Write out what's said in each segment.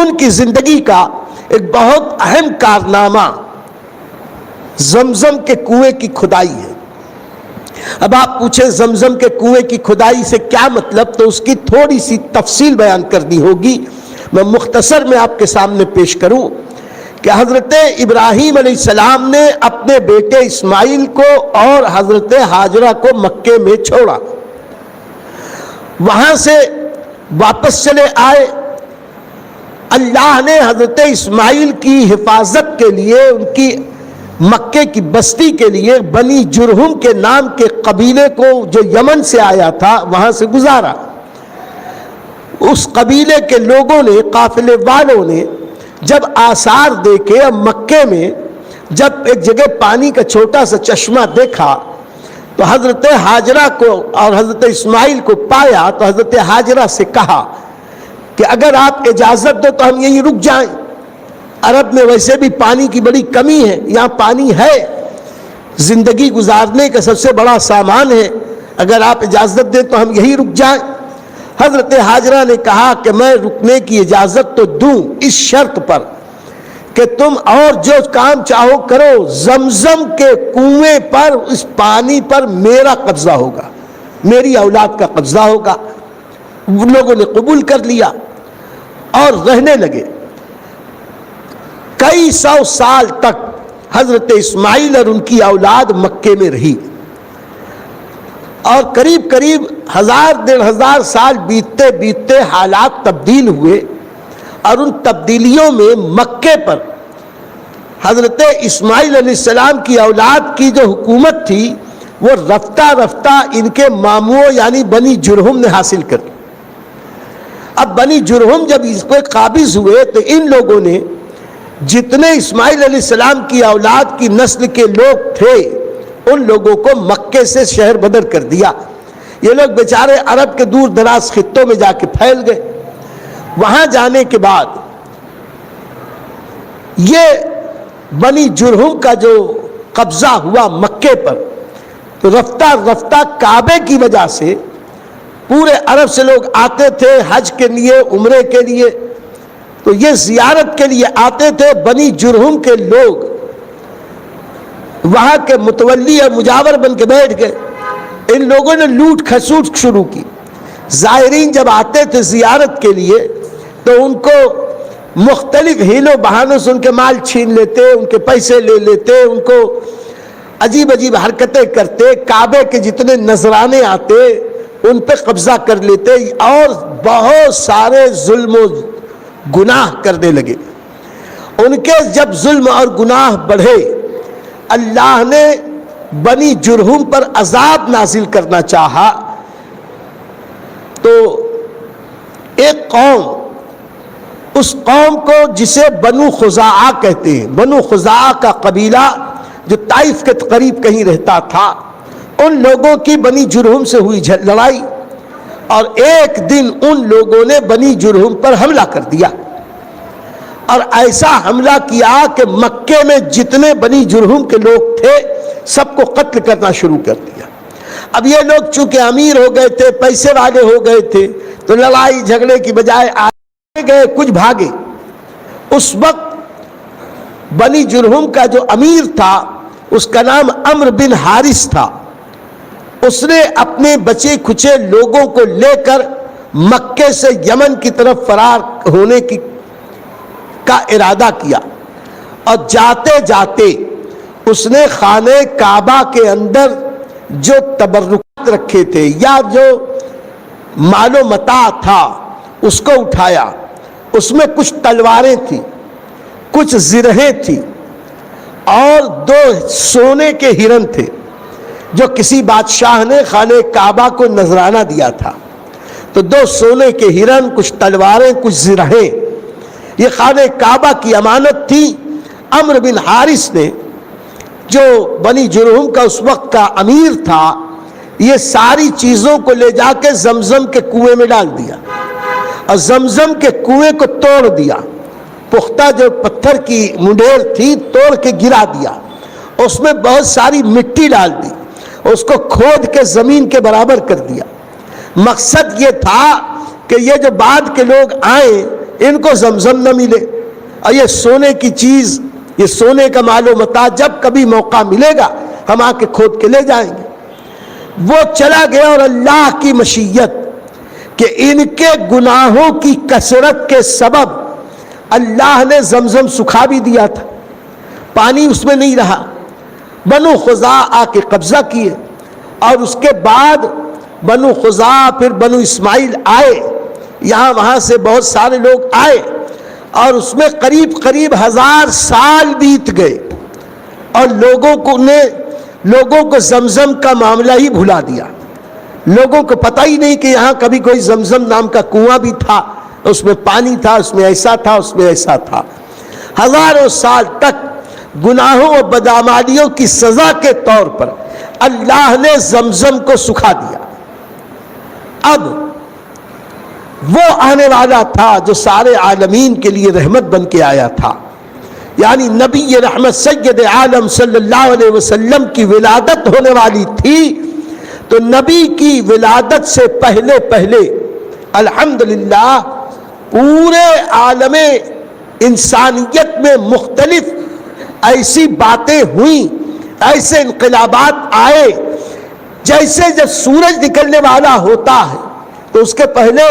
ان کی زندگی کا ایک بہت اہم کارنامہ زمزم کے کنویں کی کھدائی ہے۔ اب آپ پوچھیں زمزم کے کنویں کی کھدائی سے کیا مطلب، تو اس کی تھوڑی سی تفصیل بیان کرنی ہوگی۔ میں مختصر میں آپ کے سامنے پیش کروں کہ حضرت ابراہیم علیہ السلام نے اپنے بیٹے اسماعیل کو اور حضرت ہاجرہ کو مکے میں چھوڑا، وہاں سے واپس چلے آئے۔ اللہ نے حضرت اسماعیل کی حفاظت کے لیے ان کی مکے کی بستی کے لیے بنی جرہم کے نام کے قبیلے کو جو یمن سے آیا تھا وہاں سے گزارا۔ اس قبیلے کے لوگوں نے، قافلے والوں نے جب آثار دیکھے، مکے میں جب ایک جگہ پانی کا چھوٹا سا چشمہ دیکھا تو حضرت ہاجرہ کو اور حضرت اسماعیل کو پایا تو حضرت ہاجرہ سے کہا کہ اگر آپ اجازت دو تو ہم یہیں رک جائیں، عرب میں ویسے بھی پانی کی بڑی کمی ہے، یہاں پانی ہے، زندگی گزارنے کا سب سے بڑا سامان ہے، اگر آپ اجازت دیں تو ہم یہیں رک جائیں۔ حضرت ہاجرہ نے کہا کہ میں رکنے کی اجازت تو دوں، اس شرط پر کہ تم اور جو کام چاہو کرو، زمزم کے کنویں پر، اس پانی پر میرا قبضہ ہوگا، میری اولاد کا قبضہ ہوگا۔ ان لوگوں نے قبول کر لیا اور رہنے لگے۔ کئی سو سال تک حضرت اسماعیل اور ان کی اولاد مکے میں رہی، اور قریب قریب 1000-1500 سال بیتتے بیتتے حالات تبدیل ہوئے، اور ان تبدیلیوں میں مکے پر حضرت اسماعیل علیہ السلام کی اولاد کی جو حکومت تھی وہ رفتہ رفتہ ان کے ماموں یعنی بنی جرہم نے حاصل کر لی۔ اب بنی جرہم جب اس پہ قابض ہوئے تو ان لوگوں نے جتنے اسماعیل علیہ السلام کی اولاد کی نسل کے لوگ تھے ان لوگوں کو مکے سے شہر بدر کر دیا۔ یہ لوگ بیچارے عرب کے دور دراز خطوں میں جا کے پھیل گئے۔ وہاں جانے کے بعد یہ بنی جرہم کا جو قبضہ ہوا مکے پر، تو رفتہ رفتہ کعبے کی وجہ سے پورے عرب سے لوگ آتے تھے حج کے لیے، عمرے کے لیے، تو یہ زیارت کے لیے آتے تھے۔ بنی جرہم کے لوگ وہاں کے متولی اور مجاور بن کے بیٹھ گئے۔ ان لوگوں نے لوٹ کھسوٹ شروع کی۔ زائرین جب آتے تھے زیارت کے لیے تو ان کو مختلف ہیلوں بہانوں سے ان کے مال چھین لیتے، ان کے پیسے لے لیتے، ان کو عجیب عجیب حرکتیں کرتے، کعبے کے جتنے نذرانے آتے ان پہ قبضہ کر لیتے، اور بہت سارے ظلم و گناہ کرنے لگے۔ ان کے جب ظلم اور گناہ بڑھے، اللہ نے بنی جرہم پر عذاب نازل کرنا چاہا، تو ایک قوم، اس قوم کو جسے بنو خزاعہ کہتے ہیں، بنو خزاعہ کا قبیلہ جو طائف کے قریب کہیں رہتا تھا، ان لوگوں کی بنی جرہم سے ہوئی لڑائی، اور ایک دن ان لوگوں نے بنی جرہم پر حملہ کر دیا، اور ایسا حملہ کیا کہ مکے میں جتنے بنی جرہم کے لوگ تھے سب کو قتل کرنا شروع کر دیا۔ اب یہ لوگ چونکہ امیر ہو گئے تھے، پیسے والے ہو گئے تھے، تو لڑائی جھگڑے کی بجائے آگے گئے، کچھ بھاگے۔ اس وقت بنی جرہم کا جو امیر تھا اس کا نام عمرو بن حارث تھا، اس نے اپنے بچے کھچے لوگوں کو لے کر مکے سے یمن کی طرف فرار ہونے کا ارادہ کیا، اور جاتے جاتے اس نے خانہ کعبہ کے اندر جو تبرکات رکھے تھے یا جو مال و متاع تھا اس کو اٹھایا۔ اس میں کچھ تلواریں تھیں، کچھ زرہیں تھیں، اور 2 سونے کے ہرن تھے جو کسی بادشاہ نے خانہ کعبہ کو نذرانہ دیا تھا۔ تو 2 سونے کے ہرن، کچھ تلواریں، کچھ زرہیں، یہ خانہ کعبہ کی امانت تھی۔ عمرو بن حارث نے، جو بنی جرہم کا اس وقت کا امیر تھا، یہ ساری چیزوں کو لے جا کے زمزم کے کنویں میں ڈال دیا، اور زمزم کے کنویں کو توڑ دیا۔ پختہ جو پتھر کی منڈیر تھی توڑ کے گرا دیا، اس میں بہت ساری مٹی ڈال دی، اس کو کھود کے زمین کے برابر کر دیا۔ مقصد یہ تھا کہ یہ جو بعد کے لوگ آئیں ان کو زمزم نہ ملے، اور یہ سونے کی چیز، یہ سونے کا مال و متاع جب کبھی موقع ملے گا ہم آ کے کھود کے لے جائیں گے۔ وہ چلا گیا، اور اللہ کی مشیت کہ ان کے گناہوں کی کثرت کے سبب اللہ نے زمزم سکھا بھی دیا تھا، پانی اس میں نہیں رہا۔ بنو خزاع آ کے قبضہ کیے، اور اس کے بعد بنو خزاع پھر بنو اسماعیل آئے، یہاں وہاں سے بہت سارے لوگ آئے، اور اس میں قریب 1000 سال بیت گئے، اور لوگوں کو زمزم کا معاملہ ہی بھلا دیا۔ لوگوں کو پتہ ہی نہیں کہ یہاں کبھی کوئی زمزم نام کا کنواں بھی تھا، اس میں پانی تھا، اس میں ایسا تھا، اس میں ایسا تھا۔ ہزاروں سال تک گناہوں اور بدعمالیوں کی سزا کے طور پر اللہ نے زمزم کو سکھا دیا۔ اب وہ آنے والا تھا جو سارے عالمین کے لیے رحمت بن کے آیا تھا، یعنی نبی رحمت سید عالم صلی اللہ علیہ وسلم کی ولادت ہونے والی تھی۔ تو نبی کی ولادت سے پہلے الحمدللہ پورے عالم انسانیت میں مختلف ایسی باتیں ہوئیں، ایسے انقلابات آئے، جیسے جب سورج نکلنے والا ہوتا ہے تو اس کے پہلے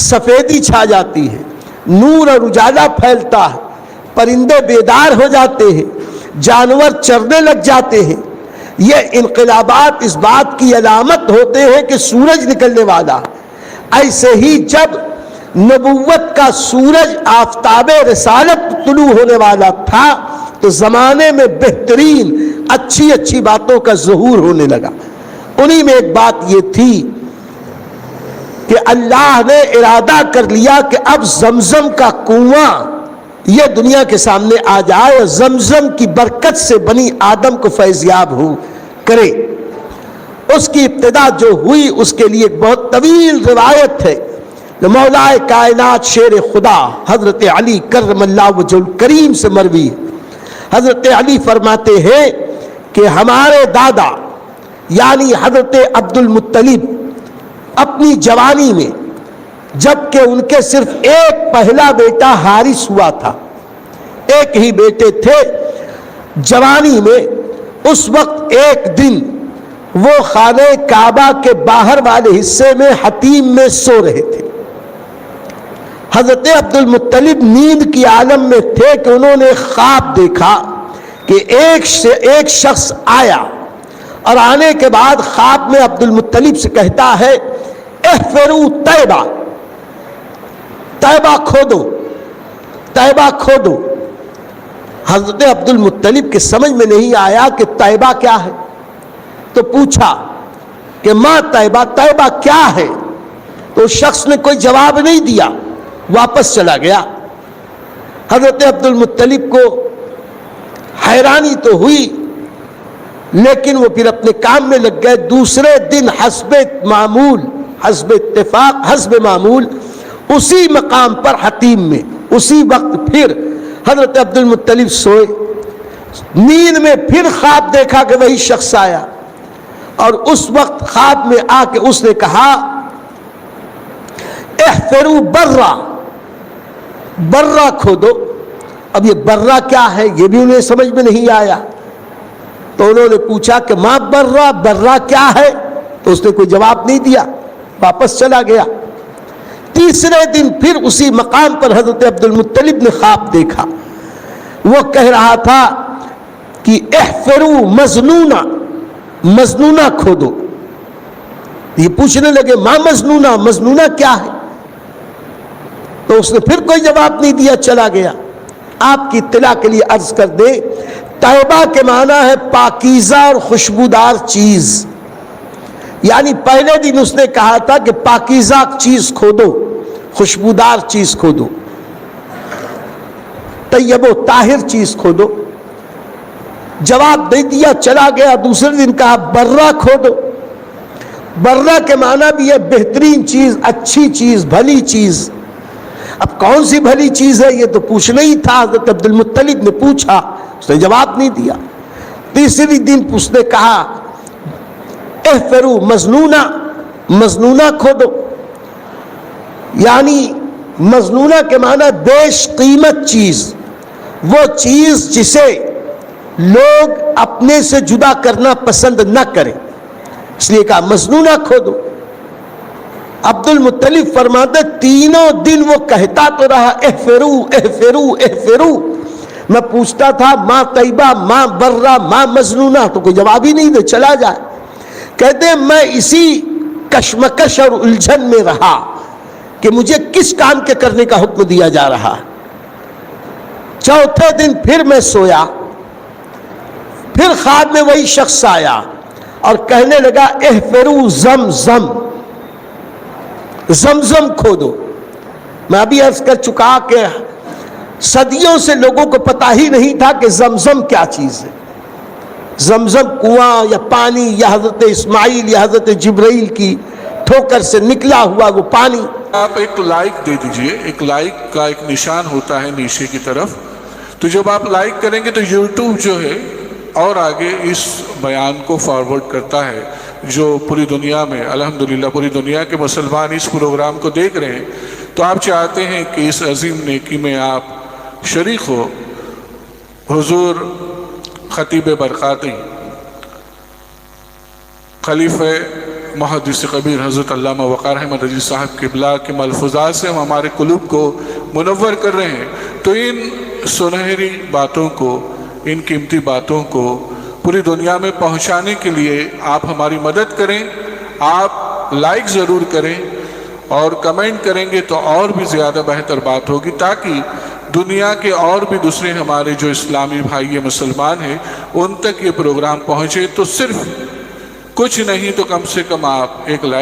سفیدی چھا جاتی ہے، نور اور اجالا پھیلتا ہے، پرندے بیدار ہو جاتے ہیں، جانور چرنے لگ جاتے ہیں۔ یہ انقلابات اس بات کی علامت ہوتے ہیں کہ سورج نکلنے والا ہے۔ ایسے ہی جب نبوت کا سورج آفتاب رسالت طلوع ہونے والا تھا تو زمانے میں بہترین اچھی باتوں کا ظہور ہونے لگا۔ انہی میں ایک بات یہ تھی کہ اللہ نے ارادہ کر لیا کہ اب زمزم کا کنواں یہ دنیا کے سامنے آ جائے، اور زمزم کی برکت سے بنی آدم کو فیضیاب ہو کرے۔ اس کی ابتدا جو ہوئی اس کے لیے ایک بہت طویل روایت ہے، مولا کائنات شیر خدا حضرت علی کرم اللہ وجہ الکریم سے مروی۔ حضرت علی فرماتے ہیں کہ ہمارے دادا یعنی حضرت عبد المطلب اپنی جوانی میں، جبکہ ان کے صرف ایک پہلا بیٹا حارث ہوا تھا، ایک ہی بیٹے تھے، جوانی میں اس وقت ایک دن وہ خانہ کعبہ کے باہر والے حصے میں حتیم میں سو رہے تھے۔ حضرت عبد المطلب نیند کی عالم میں تھے کہ انہوں نے خواب دیکھا کہ ایک شخص آیا، اور آنے کے بعد خواب میں عبد المطلب سے کہتا ہے احفروا طیبہ، طیبہ کھودو، طیبہ کھودو۔ حضرت عبد المطلب کے سمجھ میں نہیں آیا کہ طیبہ کیا ہے، تو پوچھا کہ ماں طیبہ، طیبہ کیا ہے؟ تو اس شخص نے کوئی جواب نہیں دیا، واپس چلا گیا۔ حضرت عبد المطلب کو حیرانی تو ہوئی، لیکن وہ پھر اپنے کام میں لگ گئے۔ دوسرے دن حسب معمول، حسب اتفاق، حسب معمول اسی مقام پر حتیم میں اسی وقت پھر حضرت عبد المطلب سوئے۔ نیند میں پھر خواب دیکھا کہ وہی شخص آیا، اور اس وقت خواب میں آ کے اس نے کہا احفروا برا، برا کھودو۔ اب یہ برا کیا ہے یہ بھی انہیں سمجھ میں نہیں آیا، تو انہوں نے پوچھا کہ ماں برا، برا کیا ہے؟ تو اس نے کوئی جواب نہیں دیا، واپس چلا گیا۔ تیسرے دن پھر اسی مقام پر حضرت عبد المطلب نے خواب دیکھا، وہ کہہ رہا تھا کہ احفروا مظنونہ، مظنونہ کھودو۔ یہ پوچھنے لگے ماں مظنونہ، مظنونہ کیا ہے؟ تو اس نے پھر کوئی جواب نہیں دیا، چلا گیا۔ آپ کی اطلاع کے لیے عرض کر دیں، طیبہ کے معنی ہے پاکیزہ اور خوشبودار چیز، یعنی پہلے دن اس نے کہا تھا کہ پاکیزہ چیز کھودو، خوشبودار چیز کھودو، طیب و طاہر چیز کھودو۔ جواب نہیں دیا، چلا گیا۔ دوسرے دن کہا برا کھودو۔ برا کے معنی بھی ہے بہترین چیز، اچھی چیز، بھلی چیز۔ اب کون سی بھلی چیز ہے یہ تو پوچھنا ہی تھا، حضرت عبد المطلب نے پوچھا، اس نے جواب نہیں دیا۔ تیسری دن اس نے کہا احفروا مظنونہ، مظنونہ کھودو، یعنی مظنونہ کے معنی بیش قیمت چیز، وہ چیز جسے لوگ اپنے سے جدا کرنا پسند نہ کریں، اس لیے کہا مظنونہ کھو دو۔ عبد المطلب فرماتے تینوں دن وہ کہتا تو رہا احفرو احفرو احفرو، میں پوچھتا تھا ماں طیبہ ماں برہ ماں مظنونہ، تو کوئی جواب ہی نہیں دے، چلا جائے۔ کہتے ہیں میں اسی کشمکش اور الجھن میں رہا کہ مجھے کس کام کے کرنے کا حکم دیا جا رہا۔ چوتھے دن پھر میں سویا، پھر خواب میں وہی شخص آیا اور کہنے لگا احفرو زمزم، زمزم کھودو۔ میں ابھی عرض کر چکا کہ صدیوں سے لوگوں کو پتہ ہی نہیں تھا کہ زمزم کیا چیز ہے۔ زمزم کنواں یا پانی یا حضرت اسماعیل یا حضرت جبرائیل کی ٹھوکر سے نکلا ہوا وہ پانی۔ آپ ایک لائک دے دیجئے، ایک لائک کا ایک نشان ہوتا ہے نیچے کی طرف، تو جب آپ لائک کریں گے تو یوٹیوب جو ہے اور آگے اس بیان کو فارورڈ کرتا ہے، جو پوری دنیا میں الحمدللہ پوری دنیا کے مسلمان اس پروگرام کو دیکھ رہے ہیں۔ تو آپ چاہتے ہیں کہ اس عظیم نیکی میں آپ شریک ہو۔ حضور خطیب برقاتی خلیفہ محدث کبیر حضرت علامہ وقار احمد رضوی صاحب قبلہ کے ملفوظات سے ہم ہمارے قلوب کو منور کر رہے ہیں۔ تو ان سنہری باتوں کو، ان قیمتی باتوں کو پوری دنیا میں پہنچانے کے لیے آپ ہماری مدد کریں۔ آپ لائک ضرور کریں اور کمنٹ کریں گے تو اور بھی زیادہ بہتر بات ہوگی، تاکہ دنیا کے اور بھی دوسرے ہمارے جو اسلامی بھائی مسلمان ہیں ان تک یہ پروگرام پہنچے۔ تو صرف کچھ نہیں تو کم سے کم آپ ایک لائک